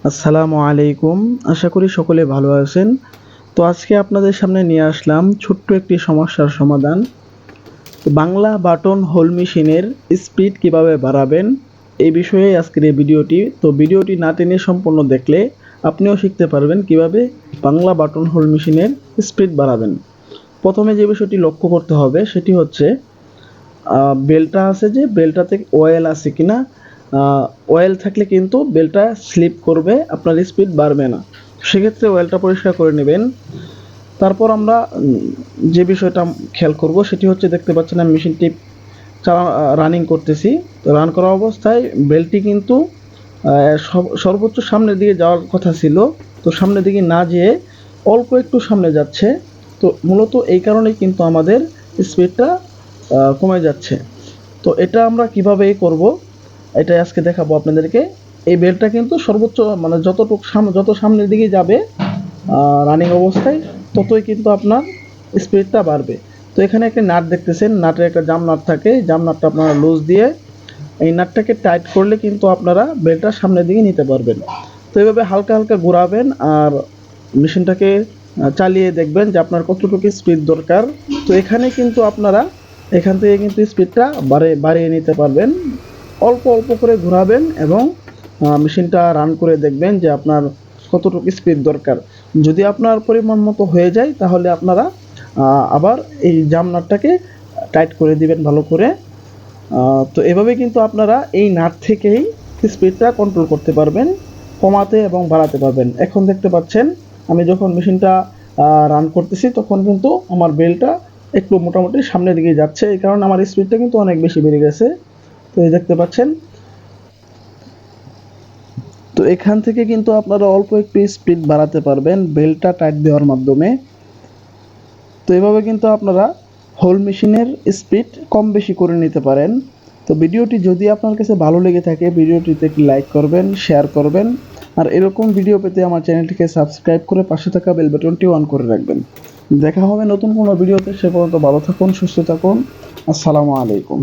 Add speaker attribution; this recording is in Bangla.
Speaker 1: আসসালামু আলাইকুম। আশা করি সকলে ভালো আছেন। তো আজকে আপনাদের সামনে নিয়ে আসলাম ছোট্ট একটি সমস্যার সমাধান। তো বাংলা বাটন হোল মেশিনের স্পিড কিভাবে বাড়াবেন এই বিষয়ে আজকের এই ভিডিওটি। তো ভিডিওটি না টেনে সম্পূর্ণ দেখলে আপনিও শিখতে পারবেন কিভাবে বাংলা বাটন হোল মেশিনের স্পিড বাড়াবেন। প্রথমে যে বিষয়টি লক্ষ্য করতে হবে সেটি হচ্ছে বেলটা আছে, যে বেলটাতে অয়েল আছে কিনা। অয়েল থাকলে কিন্তু বেলটা স্লিপ করবে, আপনার স্পিড বাড়বে না। সেক্ষেত্রে অয়েলটা পরিষ্কার করে নেবেন। তারপর আমরা যে বিষয়টা খেয়াল করব সেটি হচ্ছে, দেখতে পাচ্ছেন আমি মেশিনটি রানিং করতেছি। তো রান করা অবস্থায় বেলটি কিন্তু সর্বোচ্চ সামনের দিকে যাওয়ার কথা ছিল, তো সামনের দিকে না যেয়ে অল্প একটু সামনে যাচ্ছে। তো মূলত এই কারণেই কিন্তু আমাদের স্পিডটা কমে যাচ্ছে। তো এটা আমরা কিভাবে করব এটাই আজকে দেখাবো আপনাদেরকে। এই বেলটা কিন্তু সর্বোচ্চ মানে যত সামনের দিকে যাবে রানিং অবস্থায়, ততই কিন্তু আপনার স্পিডটা বাড়বে। তো এখানে একটা নাট দেখতেছেন, নাটের একটা জাম নাট থাকে, জাম নাটটা আপনারা লুজ দিয়ে এই নাটটাকে টাইট করলে কিন্তু আপনারা বেলটা সামনের দিকে নিতে পারবেন। তো এইভাবে হালকা হালকা ঘোরাবেন আর মেশিনটাকে চালিয়ে দেখবেন যে আপনার কতটুকু স্পিড দরকার। তো এখানে কিন্তু আপনারা এখান থেকে কিন্তু স্পিডটা বাড়িয়ে নিতে পারবেন। অল্প অল্প করে ঘোরাবেন এবং মেশিনটা রান করে দেখবেন যে আপনার কতটুকু স্পিড দরকার। যদি আপনার পরিমাণ মতো হয়ে যায় তাহলে আপনারা আবার এই জাম নাটটাকে টাইট করে দিবেন ভালো করে। তো এভাবে কিন্তু আপনারা এই নাট থেকেই স্পিডটা কন্ট্রোল করতে পারবেন, কমাতে এবং বাড়াতে পারবেন। এখন দেখতে পাচ্ছেন আমি যখন মেশিনটা রান করতেছি তখন কিন্তু আমার বেলটা একটু মোটামুটি সামনের দিকে যাচ্ছে, এই কারণে আমার স্পিডটা কিন্তু অনেক বেশি বেড়ে গেছে। তো এই দেখতে পাচ্ছেন। তো এখান থেকে কিন্তু আপনারা অল্প একটু স্পিড বাড়াতে পারবেন বেলটা টাইট দেওয়ার মাধ্যমে। তো এভাবে কিন্তু আপনারা হোল মেশিনের স্পিড কম বেশি করে নিতে পারেন। তো ভিডিওটি যদি আপনার কাছে ভালো লেগে থাকে ভিডিওটিতে একটি লাইক করবেন, শেয়ার করবেন, আর এরকম ভিডিও পেতে আমার চ্যানেলটিকে সাবস্ক্রাইব করে পাশে থাকা বেল বাটনটি অন করে রাখবেন। দেখা হবে নতুন কোনো ভিডিওতে। সে পর্যন্ত ভালো থাকুন, সুস্থ থাকুন। আসসালামু আলাইকুম।